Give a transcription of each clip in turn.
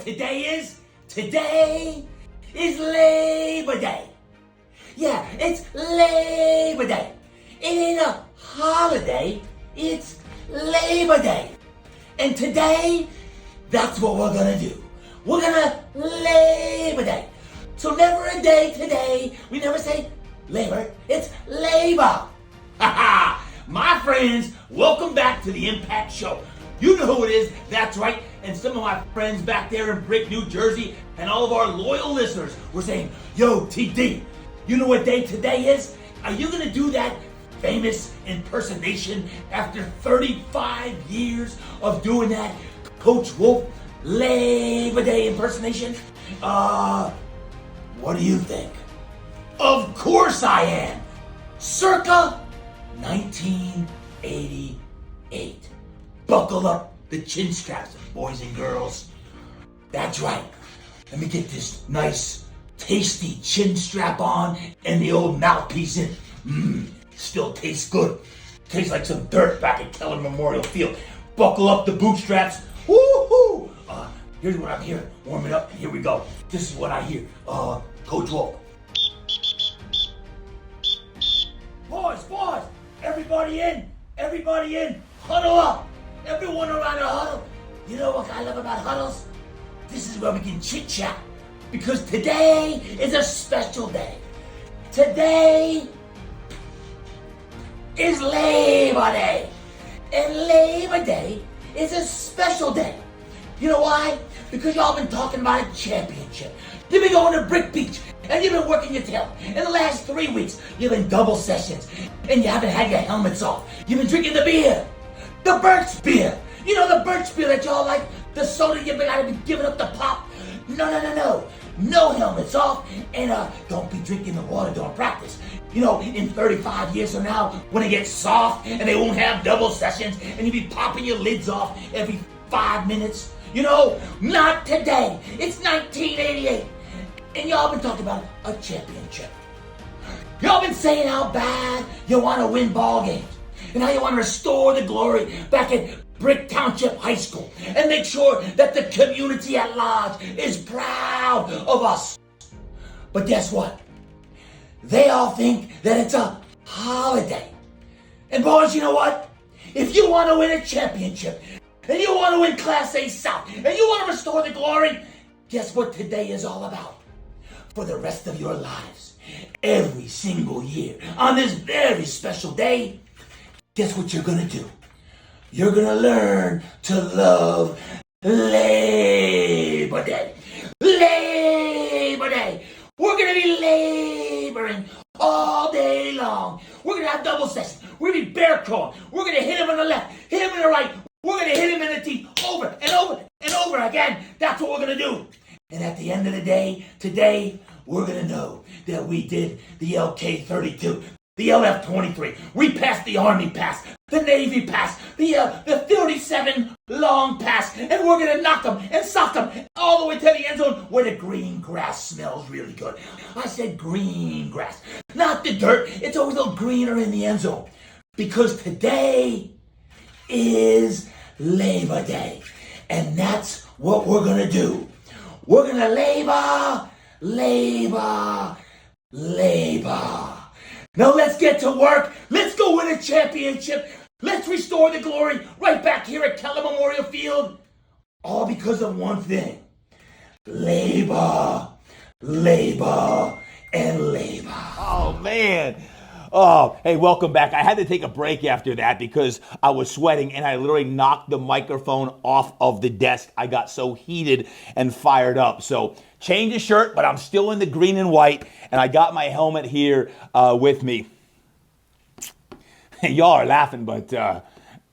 today is? Today is Labor Day. Yeah, it's Labor Day. It ain't a holiday, it's Labor Day. And today, that's what we're gonna do. We're gonna Labor Day. So never a day today. We never say labor, it's labor. Ha My friends, welcome back to the Impact Show. You know who it is, that's right. And some of my friends back there in Brick, New Jersey, and all of our loyal listeners were saying, yo, TD, you know what day today is? Are you gonna do that famous impersonation after 35 years of doing that Coach Wolf Labor Day impersonation? What do you think? Of course I am. Circa 1988. Buckle up the chin straps, boys and girls. That's right. Let me get this nice, tasty chin strap on and the old mouthpiece in. Still tastes good. Tastes like some dirt back at Keller Memorial Field. Buckle up the bootstraps. Woo-hoo! Here's what I'm hearing. Warm it up, and here we go. This is what I hear. Coach Wolf. Boys, everybody in, huddle up. Everyone around the huddle. You know what I love about huddles? This is where we can chit chat. Because today is a special day. Today is Labor Day. And Labor Day is a special day. You know why? Because y'all been talking about a championship. You've been going to Brick Beach, and you've been working your tail. In the last 3 weeks, you've been double sessions, and you haven't had your helmets off. You've been drinking the beer, the Birch beer. You know the Birch beer that y'all like, the soda you've been gotta be giving up the pop. No. No helmets off, and don't be drinking the water during practice. You know, in 35 years from now, when it gets soft, and they won't have double sessions, and you'll be popping your lids off every 5 minutes. You know, not today. It's 1988. And y'all been talking about a championship. Y'all been saying how bad you want to win ball games. And how you want to restore the glory back at Brick Township High School. And make sure that the community at large is proud of us. But guess what? They all think that it's a holiday. And boys, you know what? If you want to win a championship, and you want to win Class A South, and you want to restore the glory, guess what today is all about? For the rest of your lives, every single year, on this very special day, guess what you're going to do? You're going to learn to love Labor Day. Labor Day. We're going to be laboring all day long. We're going to have double sessions. We're going to be bear crawling. We're going to hit him on the left, hit him on the right. We're going to hit him in the teeth over and over and over again. That's what we're going to do. And at the end of the day, today, we're going to know that we did the LK-32, the LF-23. We passed the Army pass, the Navy pass, the 37 long pass, and we're going to knock them and sock them all the way to the end zone where the green grass smells really good. I said green grass, not the dirt. It's always a little greener in the end zone. Because today is Labor Day. And that's what we're going to do. We're going to labor. Now let's get to work. Let's go win a championship. Let's restore the glory right back here at Keller Memorial Field. All because of one thing. Labor, and labor. Oh, man. Oh, hey, welcome back. I had to take a break after that because I was sweating and I literally knocked the microphone off of the desk. I got so heated and fired up. So change the shirt, but I'm still in the green and white, and I got my helmet here with me. Y'all are laughing, but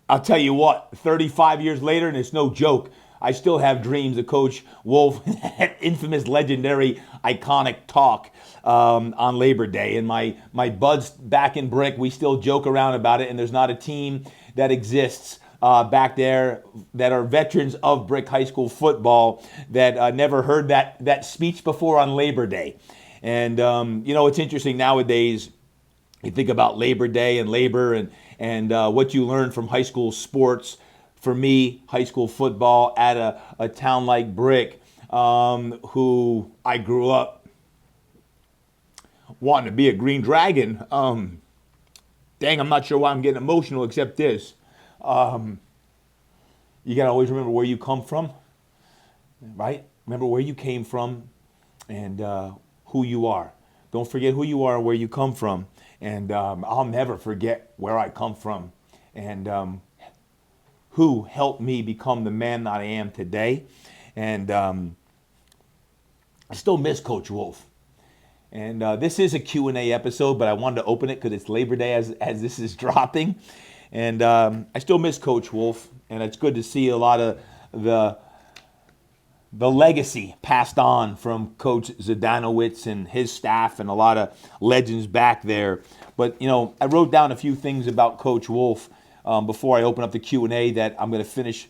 I'll tell you what, 35 years later, and it's no joke, I still have dreams of Coach Wolf, that infamous, legendary, iconic talk on Labor Day. And my buds back in Brick, we still joke around about it, and there's not a team that exists back there that are veterans of Brick High School football that never heard that speech before on Labor Day. And, it's interesting nowadays, you think about Labor Day and labor and what you learn from high school sports. For me, high school football at a town like Brick, who I grew up wanting to be a Green Dragon. Dang, I'm not sure why I'm getting emotional except this. You got to always remember where you come from, right? Remember where you came from and who you are. Don't forget who you are and where you come from. And I'll never forget where I come from and who helped me become the man that I am today. And I still miss Coach Wolf. And this is a Q&A episode, but I wanted to open it because it's Labor Day as this is dropping. And I still miss Coach Wolf, and it's good to see a lot of the legacy passed on from Coach Zdanowicz and his staff and a lot of legends back there. But, you know, I wrote down a few things about Coach Wolf before I open up the Q&A that I'm going to finish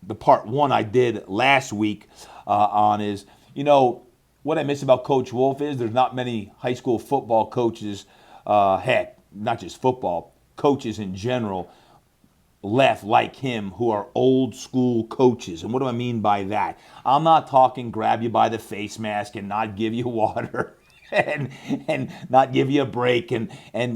the part one I did last week on is, you know, what I miss about Coach Wolf is there's not many high school football coaches, heck, not just football, coaches in general, left like him who are old school coaches. And what do I mean by that? I'm not talking grab you by the face mask and not give you water and not give you a break and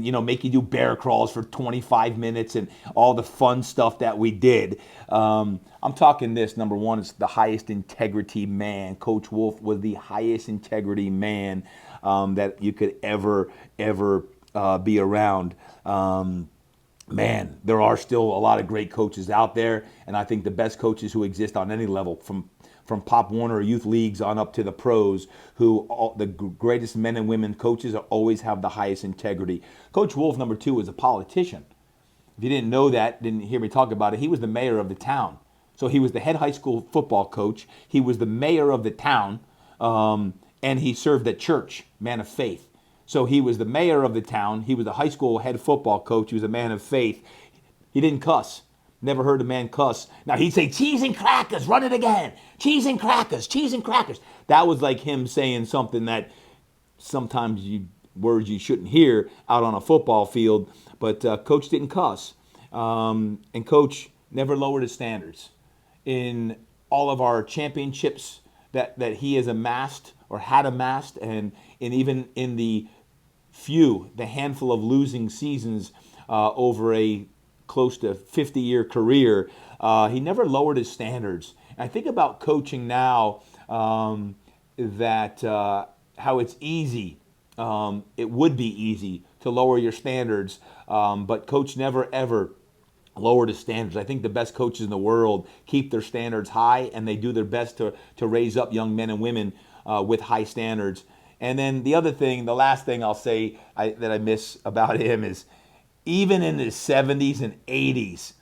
you know make you do bear crawls for 25 minutes and all the fun stuff that we did. I'm talking this. Number one, it's the highest integrity man. Coach Wolf was the highest integrity man that you could ever be around. Man, there are still a lot of great coaches out there, and I think the best coaches who exist on any level, from Pop Warner youth leagues on up to the pros, the greatest men and women coaches always have the highest integrity. Coach Wolf, number two, is a politician. If you didn't know that, didn't hear me talk about it, he was the mayor of the town. So he was the head high school football coach. He was the mayor of the town, and he served at church, man of faith. So he was the mayor of the town. He was a high school head football coach. He was a man of faith. He didn't cuss. Never heard a man cuss. Now he'd say, cheese and crackers, run it again. Cheese and crackers, cheese and crackers. That was like him saying something that sometimes words you shouldn't hear out on a football field. But Coach didn't cuss. And Coach never lowered his standards. In all of our championships that he has amassed or had amassed, and even in the handful of losing seasons over a close to 50-year career, he never lowered his standards. And I think about coaching now that how it's easy, it would be easy to lower your standards, but Coach never ever lowered his standards. I think the best coaches in the world keep their standards high, and they do their best to raise up young men and women with high standards. And then the last thing I'll say that I miss about him is even in his 70s and 80s,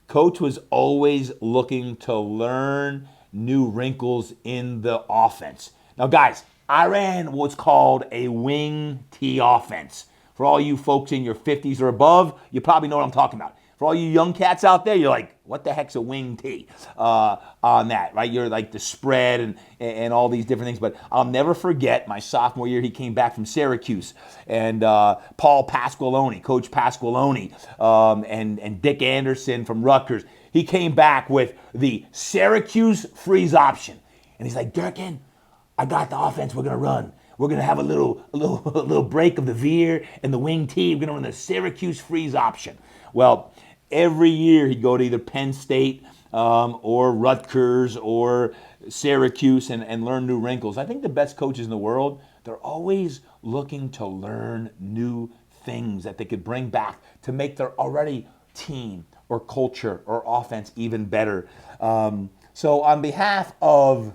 Coach was always looking to learn new wrinkles in the offense. Now, guys, I ran what's called a wing T offense. For all you folks in your 50s or above, you probably know what I'm talking about. For all you young cats out there, you're like, what the heck's a wing T on that, right? You're like the spread and all these different things. But I'll never forget my sophomore year, he came back from Syracuse. And Paul Pasqualoni, Coach Pasqualoni, and Dick Anderson from Rutgers. He came back with the Syracuse freeze option. And he's like, Durkin, I got the offense we're going to run. We're going to have a little break of the veer and the wing T. We're going to run the Syracuse freeze option. Well, every year he'd go to either Penn State or Rutgers or Syracuse and learn new wrinkles. I think the best coaches in the world, they're always looking to learn new things that they could bring back to make their already team or culture or offense even better. So on behalf of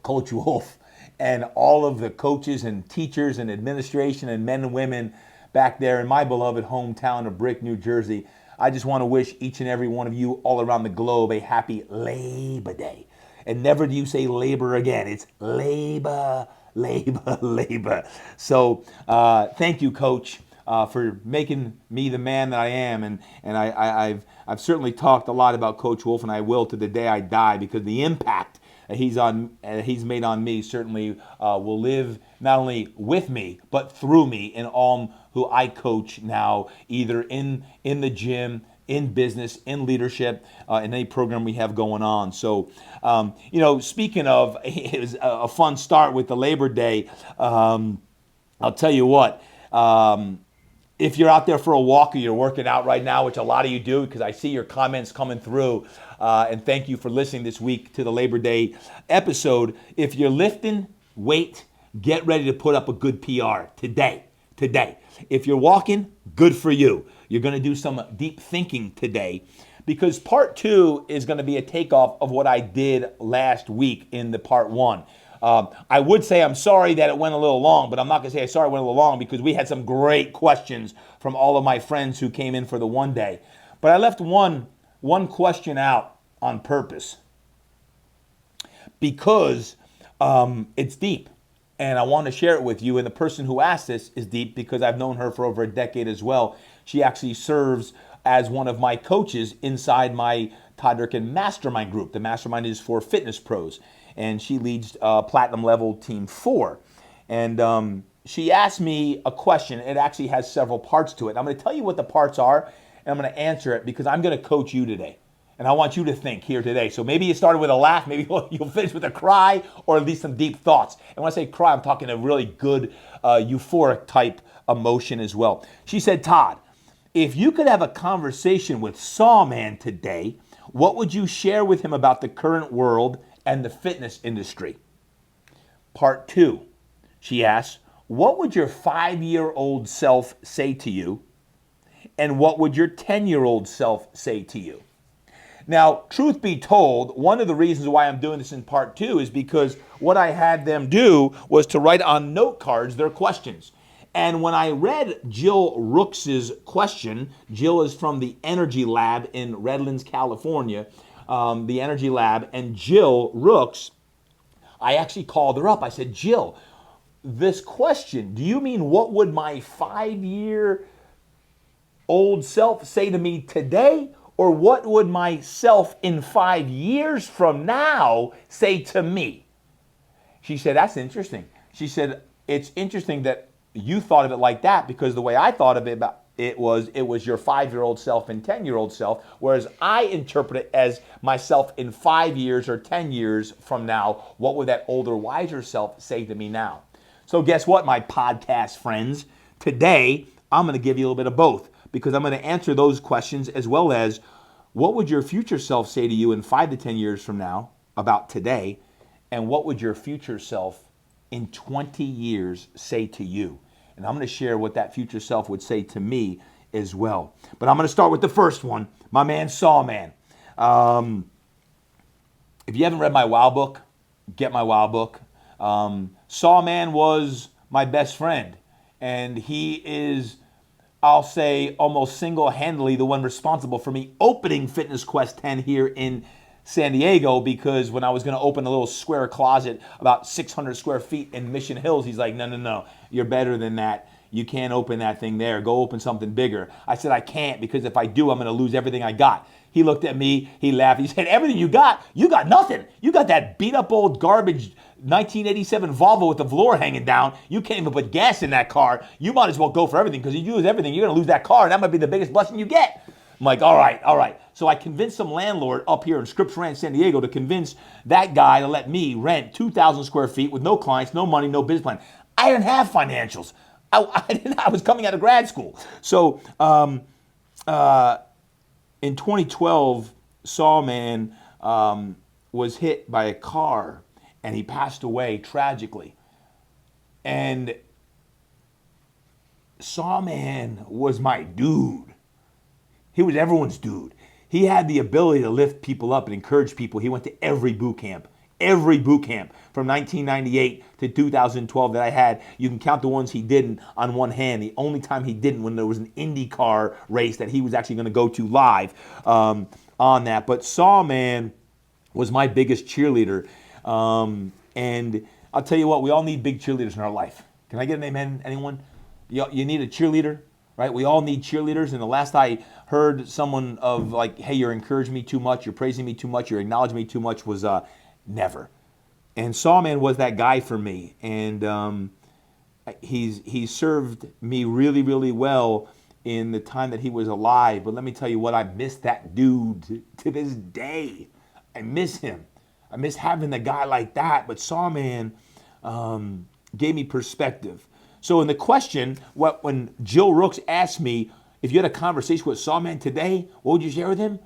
Coach Wolf and all of the coaches and teachers and administration and men and women back there in my beloved hometown of Brick, New Jersey, I just want to wish each and every one of you all around the globe a happy Labor Day. And never do you say labor again. It's labor, labor, labor. So thank you, Coach, for making me the man that I am. And I've certainly talked a lot about Coach Wolf, and I will to the day I die, because the impact he's made on me certainly will live not only with me but through me in all who I coach now, either in the gym, in business, in leadership, in any program we have going on. So, speaking of, it was a fun start with the Labor Day. I'll tell you what, if you're out there for a walk or you're working out right now, which a lot of you do because I see your comments coming through, and thank you for listening this week to the Labor Day episode. If you're lifting weight, get ready to put up a good PR today. If you're walking, good for you. You're going to do some deep thinking today because part 2 is going to be a takeoff of what I did last week in the part 1. I would say I'm sorry that it went a little long, but I'm not going to say I'm sorry it went a little long because we had some great questions from all of my friends who came in for the one day. But I left one question out on purpose because it's deep. And I want to share it with you. And the person who asked this is deep because I've known her for over a decade as well. She actually serves as one of my coaches inside my Todd Durkin mastermind group. The mastermind is for fitness pros. And she leads Platinum Level Team 4. And she asked me a question. It actually has several parts to it. I'm going to tell you what the parts are, and I'm going to answer it because I'm going to coach you today. And I want you to think here today. So maybe you started with a laugh, maybe you'll finish with a cry, or at least some deep thoughts. And when I say cry, I'm talking a really good euphoric type emotion as well. She said, Todd, if you could have a conversation with Sawman today, what would you share with him about the current world and the fitness industry? Part 2, she asks, what would your 5-year-old self say to you? And what would your 10-year-old self say to you? Now, truth be told, one of the reasons why I'm doing this in part 2 is because what I had them do was to write on note cards their questions. And when I read Jill Rooks's question, Jill is from the Energy Lab in Redlands, California, the Energy Lab, and Jill Rooks, I actually called her up. I said, Jill, this question, do you mean what would my 5-year-old self say to me today? Or what would myself in 5 years from now say to me? She said, that's interesting. She said, it's interesting that you thought of it like that because the way I thought of it was your 5-year-old self and 10-year-old self, whereas I interpret it as myself in 5 years or 10 years from now. What would that older, wiser self say to me now? So guess what, my podcast friends? Today, I'm going to give you a little bit of both, because I'm going to answer those questions as well as what would your future self say to you in 5 to 10 years from now about today, and what would your future self in 20 years say to you? And I'm going to share what that future self would say to me as well. But I'm going to start with the first one, my man Sawman. If you haven't read my Wow book, get my Wow book. Sawman was my best friend, and he is, I'll say, almost single-handedly the one responsible for me opening Fitness Quest 10 here in San Diego, because when I was going to open a little square closet about 600 square feet in Mission Hills, he's like, no, you're better than that. You can't open that thing there. Go open something bigger. I said, I can't, because if I do, I'm going to lose everything I got. He looked at me, he laughed. He said, everything you got nothing. You got that beat up old garbage 1987 Volvo with the velour hanging down. You can't even put gas in that car. You might as well go for everything, because if you lose everything, you're going to lose that car, and that might be the biggest blessing you get. I'm like, all right. So I convinced some landlord up here in Scripps Ranch, San Diego, to convince that guy to let me rent 2,000 square feet with no clients, no money, no business plan. I didn't have financials. I was coming out of grad school. So in 2012, Sawman was hit by a car, and he passed away tragically. And Sawman was my dude. He was everyone's dude. He had the ability to lift people up and encourage people. He went to every boot camp from 1998 to 2012 that I had. You can count the ones he didn't on one hand. The only time he didn't, when there was an IndyCar race that he was actually going to go to live on that. But Sawman was my biggest cheerleader. And I'll tell you what, we all need big cheerleaders in our life. Can I get an amen, anyone? You need a cheerleader, right? We all need cheerleaders. And the last I heard someone of like, hey, you're encouraging me too much, you're praising me too much, you're acknowledging me too much, was never. And Sawman was that guy for me. And he's served me really, really well in the time that he was alive. But let me tell you what, I miss that dude to this day. I miss him. I miss having a guy like that. But Sawman gave me perspective. So in the question, when Jill Rooks asked me, if you had a conversation with Sawman today, what would you share with him?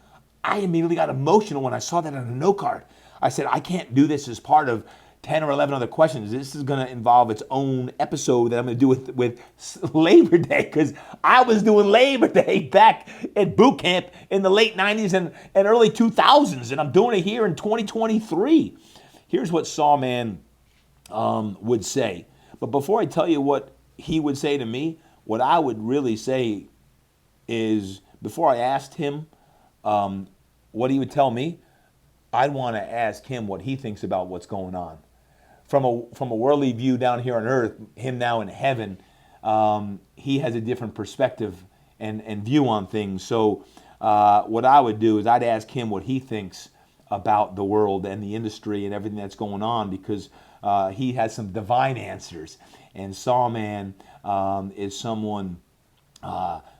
I immediately got emotional when I saw that on a note card. I said, I can't do this as part of 10 or 11 other questions. This is going to involve its own episode that I'm going to do with Labor Day, because I was doing Labor Day back at boot camp in the late 90s and early 2000s, and I'm doing it here in 2023. Here's what Sawman would say. But before I tell you what he would say to me, what I would really say is, before I asked him what he would tell me, I'd want to ask him what he thinks about what's going on. From a worldly view down here on earth, him now in heaven, he has a different perspective and view on things. So what I would do is I'd ask him what he thinks about the world and the industry and everything that's going on, because he has some divine answers. And Sawman is someone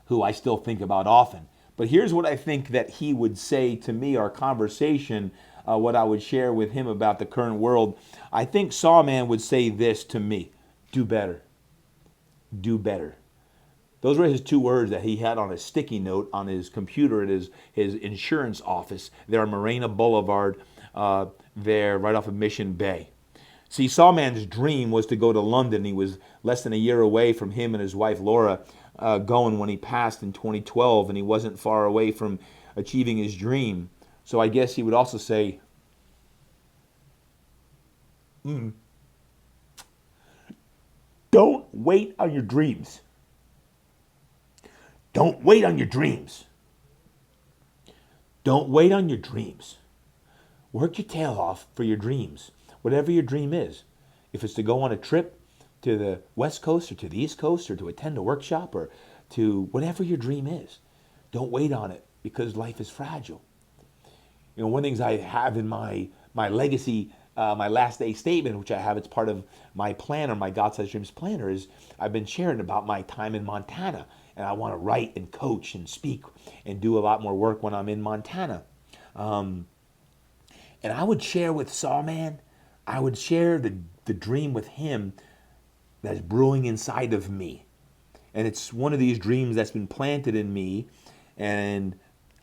who I still think about often. But here's what I think that he would say to me, our conversation, what I would share with him about the current world. I think Sawman would say this to me: do better. Do better. Those were his 2 words that he had on a sticky note on his computer at his insurance office there on Marina Boulevard, there right off of Mission Bay. See, Sawman's dream was to go to London. He was less than a year away from him and his wife Laura going when he passed in 2012, and he wasn't far away from achieving his dream. So I guess he would also say, don't wait on your dreams. Don't wait on your dreams. Don't wait on your dreams. Work your tail off for your dreams, whatever your dream is. If it's to go on a trip to the West Coast or to the East Coast, or to attend a workshop, or to whatever your dream is, don't wait on it, because life is fragile. You know, one of the things I have in my legacy, my last day statement, which I have, it's part of my planner, my God-sized dreams planner, is I've been sharing about my time in Montana, and I want to write and coach and speak and do a lot more work when I'm in Montana. And I would share with Sawman, I would share the dream with him that's brewing inside of me. And it's one of these dreams that's been planted in me, and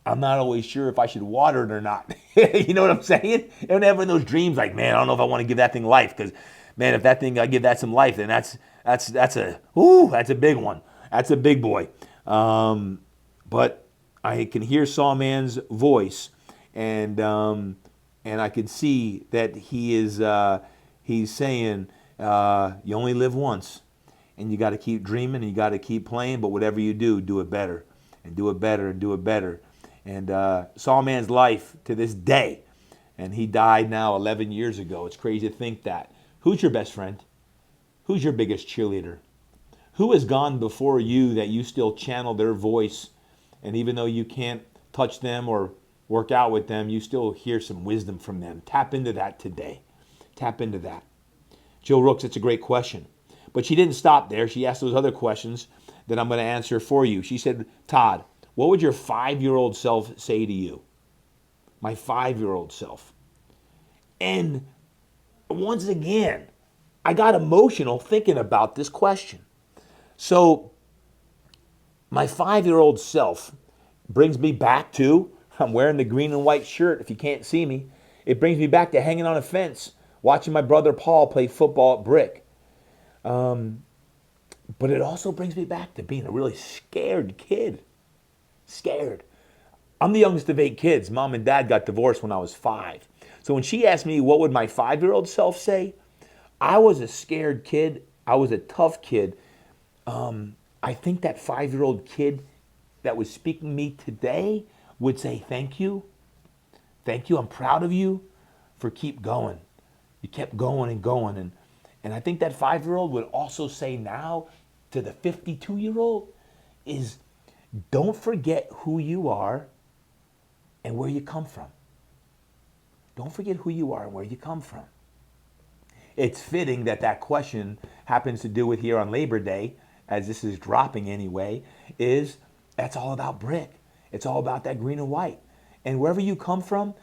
I'm not always sure if I should water it or not. You know what I'm saying? And having those dreams like, man, I don't know if I want to give that thing life, because, man, if that thing, I give that some life, then that's a big one. That's a big boy. But I can hear Sawman's voice, and I can see that he's saying, you only live once, and you got to keep dreaming, and you got to keep playing, but whatever you do, do it better, and do it better, and do it better. And Sawman's life to this day, and he died now 11 years ago. It's crazy to think that. Who's your best friend? Who's your biggest cheerleader? Who has gone before you that you still channel their voice, and even though you can't touch them or work out with them, you still hear some wisdom from them? Tap into that today. Tap into that. Jill Rooks, it's a great question. But she didn't stop there. She asked those other questions that I'm going to answer for you. She said, Todd, what would your 5-year-old self say to you? My 5-year-old self. And once again, I got emotional thinking about this question. So my 5-year-old self brings me back to, I'm wearing the green and white shirt if you can't see me. It brings me back to hanging on a fence, watching my brother Paul play football at Brick. But it also brings me back to being a really scared kid. Scared. I'm the youngest of 8 kids. Mom and Dad got divorced when I was 5. So when she asked me what would my 5-year-old self say, I was a scared kid. I was a tough kid. I think that 5-year-old kid that was speaking to me today would say, thank you. Thank you. I'm proud of you for keep going. You kept going and going. And I think that 5-year-old would also say now to the 52-year-old is, don't forget who you are and where you come from. Don't forget who you are and where you come from. It's fitting that that question happens to do with here on Labor Day, as this is dropping anyway, is That's all about brick. It's all about that green and white. And wherever you come from,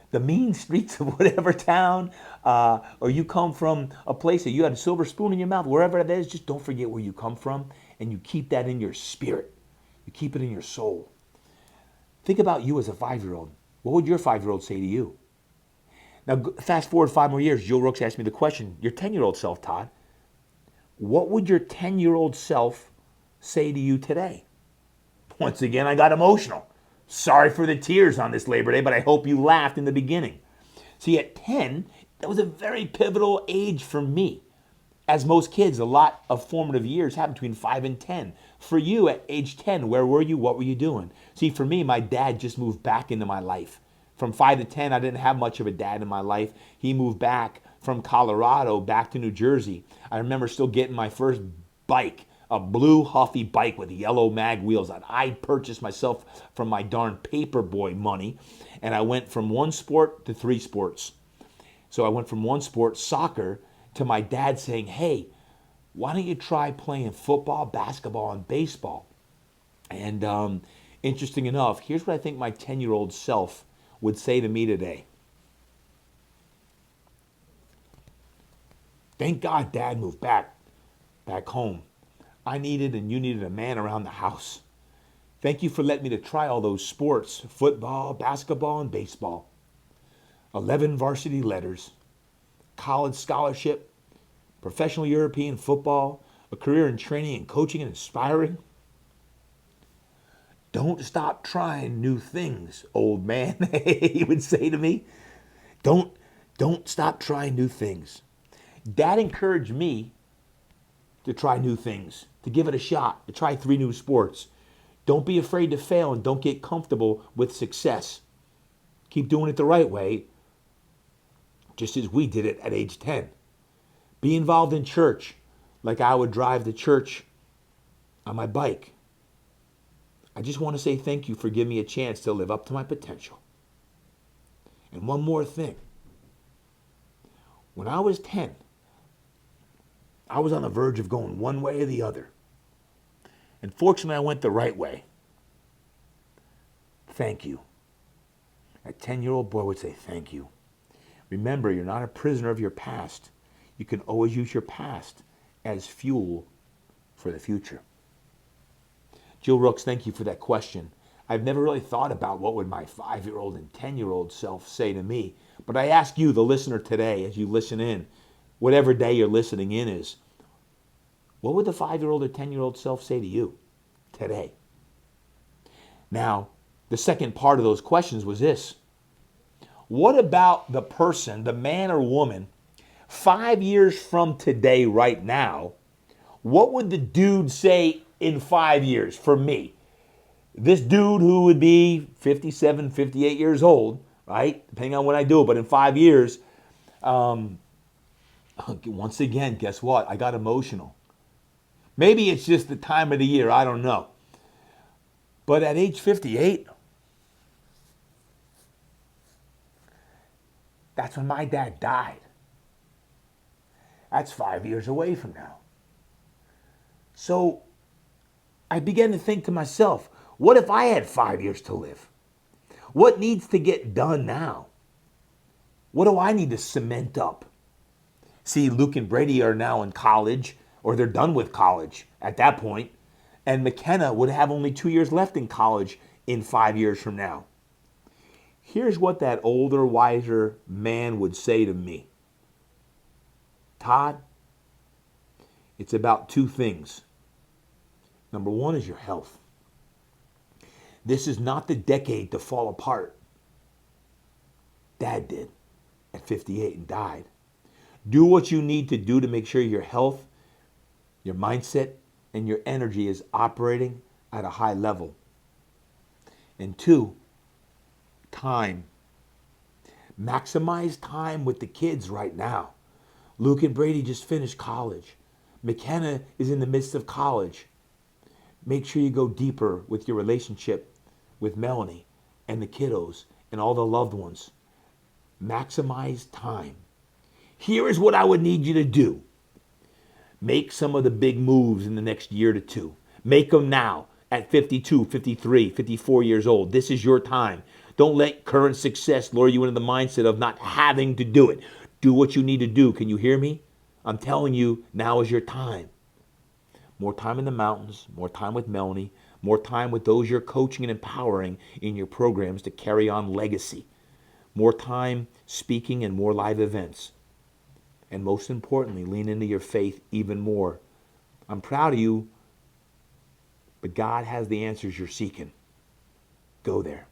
the mean streets of whatever town, or you come from a place that you had a silver spoon in your mouth, wherever it is, just don't forget where you come from, and you keep that in your spirit. You keep it in your soul. Think about you as a 5-year-old. What would your 5-year-old say to you? Now, fast forward 5 more years, Joe Rooks asked me the question, your 10-year-old self, Todd, what would your 10-year-old self say to you today? Once again, I got emotional. Sorry for the tears on this Labor Day, but I hope you laughed in the beginning. See, at 10, that was a very pivotal age for me. As most kids, a lot of formative years happen between 5 and 10. For you, at age 10, where were you? What were you doing? See, for me, my dad just moved back into my life. From 5 to 10, I didn't have much of a dad in my life. He moved back from Colorado back to New Jersey. I remember still getting my first bike, a blue Huffy bike with yellow mag wheels that I purchased myself from my darn paperboy money. And I went from one sport to 3 sports. So I went from one sport, soccer, to my dad saying, hey, why don't you try playing football, basketball, and baseball? And interesting enough, here's what I think my 10-year-old self would say to me today. Thank God Dad moved back home. I needed and you needed a man around the house. Thank you for letting me to try all those sports, football, basketball, and baseball. 11 varsity letters, college scholarship, professional European football, a career in training and coaching and inspiring. Don't stop trying new things, old man, he would say to me. Don't stop trying new things. Dad encouraged me to try new things, to give it a shot, to try 3 new sports. Don't be afraid to fail and don't get comfortable with success. Keep doing it the right way, just as we did it at age 10. Be involved in church, like I would drive to church on my bike. I just want to say thank you for giving me a chance to live up to my potential. And one more thing. When I was 10, I was on the verge of going one way or the other. And fortunately, I went the right way. Thank you. A 10-year-old boy would say thank you. Remember, you're not a prisoner of your past. You can always use your past as fuel for the future. Joe Rooks, thank you for that question. I've never really thought about what would my 5-year-old and 10-year-old self say to me. But I ask you, the listener today, as you listen in, whatever day you're listening in is, what would the 5-year-old or 10-year-old self say to you today? Now, the second part of those questions was this. What about the person, the man or woman, 5 years from today, right now? What would the dude say in 5 years for me? This dude who would be 57, 58 years old, right? Depending on when I do it, but in 5 years, once again, guess what? I got emotional. Maybe it's just the time of the year, I don't know. But at age 58, that's when my dad died. That's 5 years away from now. So I began to think to myself, what if I had 5 years to live? What needs to get done now? What do I need to cement up? See, Luke and Brady are now in college, or they're done with college at that point, and McKenna would have only 2 years left in college in 5 years from now. Here's what that older, wiser man would say to me. Todd, it's about 2 things. Number 1 is your health. This is not the decade to fall apart. Dad did at 58 and died. Do what you need to do to make sure your health, your mindset, and your energy is operating at a high level. And 2, time. Maximize time with the kids right now. Luke and Brady just finished college. McKenna is in the midst of college. Make sure you go deeper with your relationship with Melanie and the kiddos and all the loved ones. Maximize time. Here is what I would need you to do. Make some of the big moves in the next year to 2. Make them now at 52, 53, 54 years old. This is your time. Don't let current success lure you into the mindset of not having to do it. Do what you need to do. Can you hear me? I'm telling you, now is your time. More time in the mountains, more time with Melanie, more time with those you're coaching and empowering in your programs to carry on legacy. More time speaking and more live events. And most importantly, lean into your faith even more. I'm proud of you, but God has the answers you're seeking. Go there.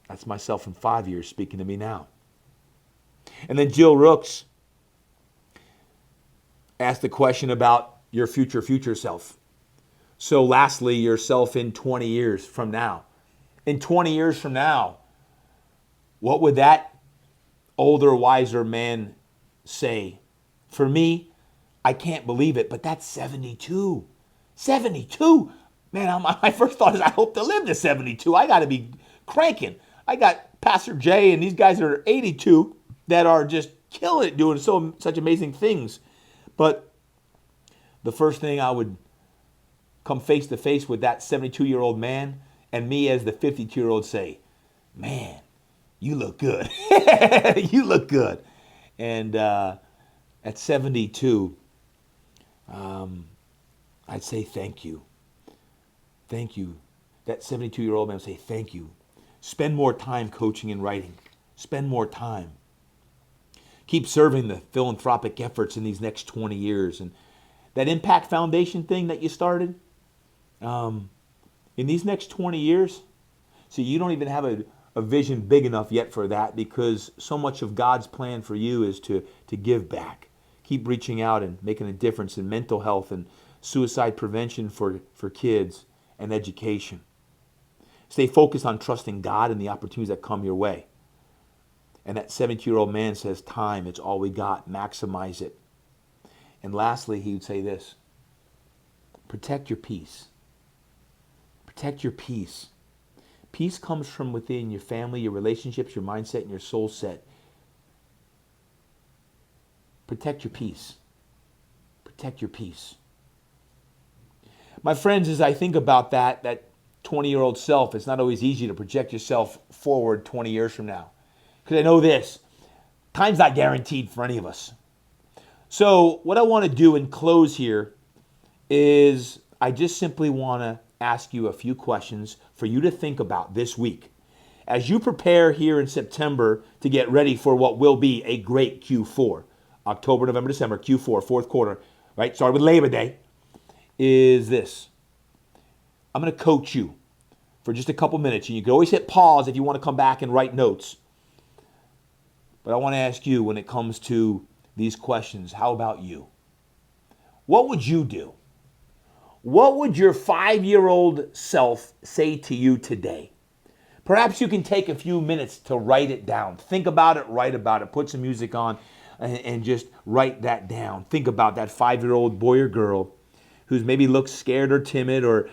That's myself in 5 years speaking to me now. And then Jill Rooks asked the question about your future self. So lastly, yourself in 20 years from now. In 20 years from now, what would that older, wiser man say? For me, I can't believe it, but that's 72. 72? Man, my first thought is I hope to live to 72. I got to be cranking. I got Pastor Jay and these guys that are 82 that are just killing it, doing such amazing things. But the first thing I would come face to face with that 72-year-old man and me as the 52-year-old say, man, you look good. You look good. And at 72, I'd say thank you. Thank you. That 72-year-old man would say thank you. Spend more time coaching and writing. Spend more time. Keep serving the philanthropic efforts in these next 20 years. And that Impact Foundation thing that you started, in these next 20 years, see, you don't even have a vision big enough yet for that because so much of God's plan for you is to give back. Keep reaching out and making a difference in mental health and suicide prevention for kids and education. Stay focused on trusting God and the opportunities that come your way. And that 72-year-old man says, time, it's all we got. Maximize it. And lastly, he would say this. Protect your peace. Protect your peace. Peace comes from within your family, your relationships, your mindset, and your soul set. Protect your peace. Protect your peace. My friends, as I think about that 20-year-old self, it's not always easy to project yourself forward 20 years from now. Because I know this, time's not guaranteed for any of us. So what I want to do and close here is I just simply want to ask you a few questions for you to think about this week. As you prepare here in September to get ready for what will be a great Q4, October, November, December, Q4, fourth quarter, right? Starting with Labor Day, is this. I'm going to coach you for just a couple minutes. And you can always hit pause if you want to come back and write notes. But I want to ask you when it comes to these questions, how about you? What would you do? What would your 5-year-old self say to you today? Perhaps you can take a few minutes to write it down. Think about it, write about it, put some music on, and just write that down. Think about that 5-year-old boy or girl who's maybe looks scared or timid or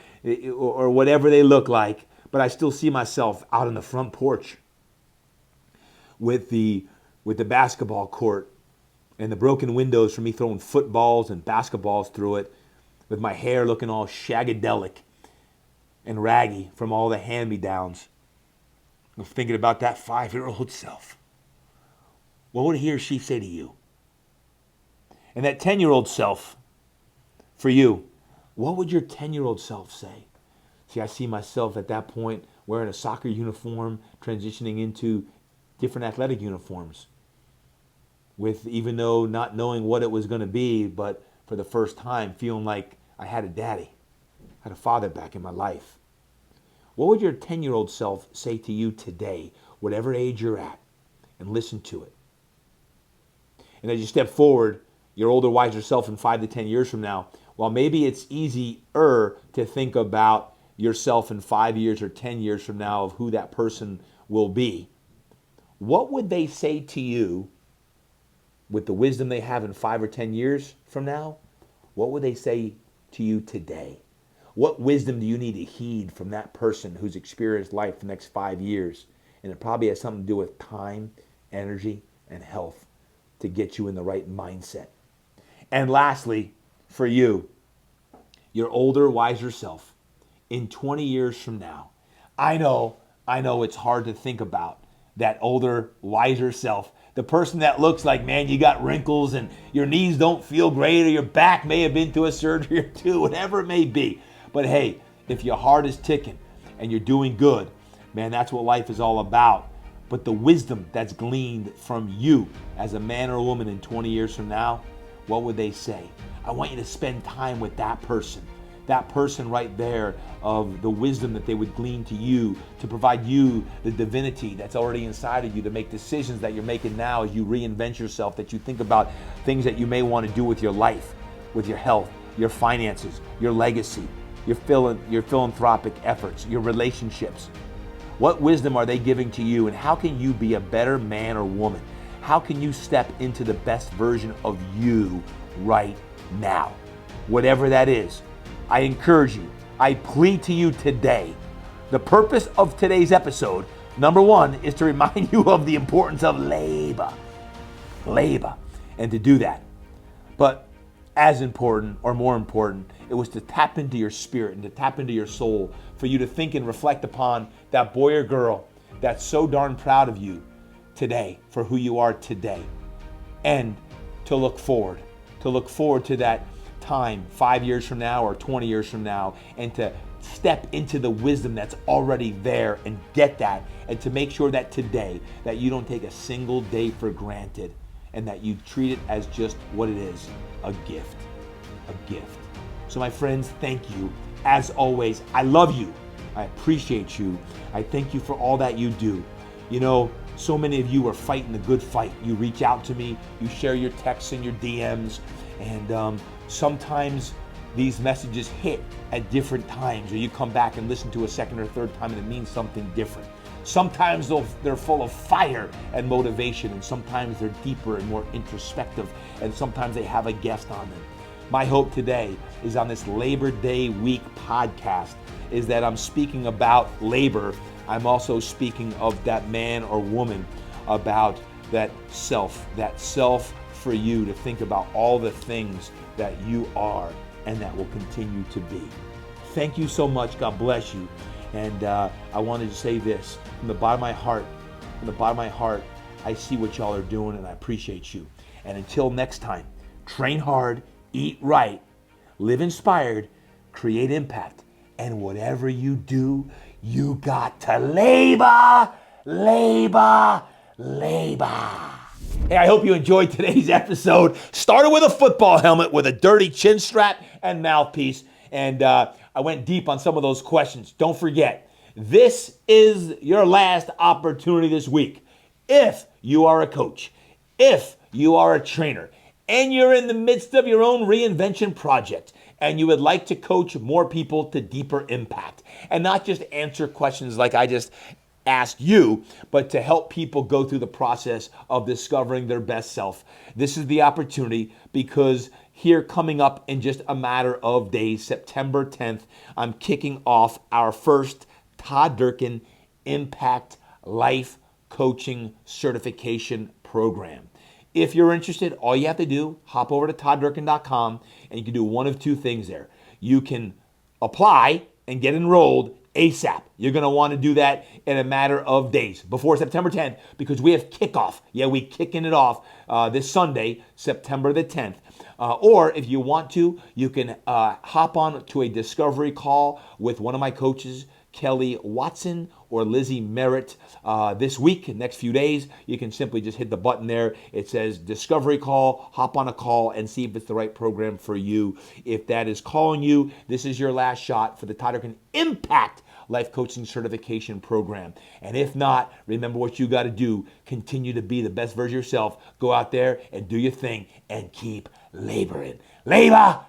whatever they look like, but I still see myself out on the front porch with the basketball court and the broken windows from me throwing footballs and basketballs through it, with my hair looking all shagadelic and raggy from all the hand-me-downs. I'm thinking about that 5-year-old self. What would he or she say to you? And that 10-year-old self, for you, what would your 10-year-old self say? See, I see myself at that point wearing a soccer uniform, transitioning into different athletic uniforms, with even though not knowing what it was going to be, but for the first time feeling like I had a daddy, had a father back in my life. What would your 10-year-old self say to you today, whatever age you're at, and listen to it? And as you step forward, your older, wiser self in 5 to 10 years from now, while maybe it's easier to think about yourself in 5 years or 10 years from now of who that person will be, what would they say to you with the wisdom they have in 5 or 10 years from now? What would they say to you today? What wisdom do you need to heed from that person who's experienced life the next 5 years? And it probably has something to do with time, energy, and health to get you in the right mindset. And lastly, for you, your older, wiser self in 20 years from now. I know it's hard to think about that older, wiser self. The person that looks like, man, you got wrinkles and your knees don't feel great or your back may have been through a surgery or two, whatever it may be. But hey, if your heart is ticking and you're doing good, man, that's what life is all about. But the wisdom that's gleaned from you as a man or a woman in 20 years from now, what would they say? I want you to spend time with that person right there, of the wisdom that they would glean to you, to provide you the divinity that's already inside of you, to make decisions that you're making now as you reinvent yourself, that you think about things that you may want to do with your life, with your health, your finances, your legacy, your philanthropic efforts, your relationships. What wisdom are they giving to you, and how can you be a better man or woman? How can you step into the best version of you right now? Whatever that is, I encourage you, I plead to you today. The purpose of today's episode, number one, is to remind you of the importance of labor, and to do that. But as important or more important, it was to tap into your spirit and to tap into your soul, for you to think and reflect upon that boy or girl that's so darn proud of you today, for who you are today, and to look forward to that time 5 years from now or 20 years from now, and to step into the wisdom that's already there and get that, and to make sure that today that you don't take a single day for granted, and that you treat it as just what it is, a gift. So my friends, thank you. As always, I love you. I appreciate you. I thank you for all that you do. You know, so many of you are fighting the good fight. You reach out to me, you share your texts and your DMs, and sometimes these messages hit at different times, or you come back and listen to a second or third time and it means something different. Sometimes they're full of fire and motivation, and sometimes they're deeper and more introspective, and sometimes they have a guest on them. My hope today is on this Labor Day week podcast is that I'm speaking about labor. I'm also speaking of that man or woman, about that self for you to think about all the things that you are and that will continue to be. Thank you so much. God bless you. And I wanted to say this from the bottom of my heart, I see what y'all are doing and I appreciate you. And until next time, train hard, eat right, live inspired, create impact, and whatever you do, you got to labor. Hey, I hope you enjoyed today's episode. Started with a football helmet with a dirty chin strap and mouthpiece. And I went deep on some of those questions. Don't forget, this is your last opportunity this week. If you are a coach, if you are a trainer, and you're in the midst of your own reinvention project, and you would like to coach more people to deeper impact, and not just answer questions like I just asked you, but to help people go through the process of discovering their best self, this is the opportunity, because here coming up in just a matter of days, September 10th, I'm kicking off our first Todd Durkin Impact Life Coaching Certification Program. If you're interested, all you have to do, hop over to todddurkin.com, and you can do one of two things there. You can apply and get enrolled ASAP. You're going to want to do that in a matter of days before September 10th, because we have kickoff. Yeah, we're kicking it off this Sunday, September the 10th. Or if you want to, you can hop on to a discovery call with one of my coaches, Kelly Watson or Lizzie Merritt, this week, next few days. You can simply just hit the button there. It says discovery call, hop on a call and see if it's the right program for you. If that is calling you, this is your last shot for the Todd Durkin Impact Life Coaching Certification Program. And if not, remember what you got to do. Continue to be the best version of yourself. Go out there and do your thing and keep laboring. Labor.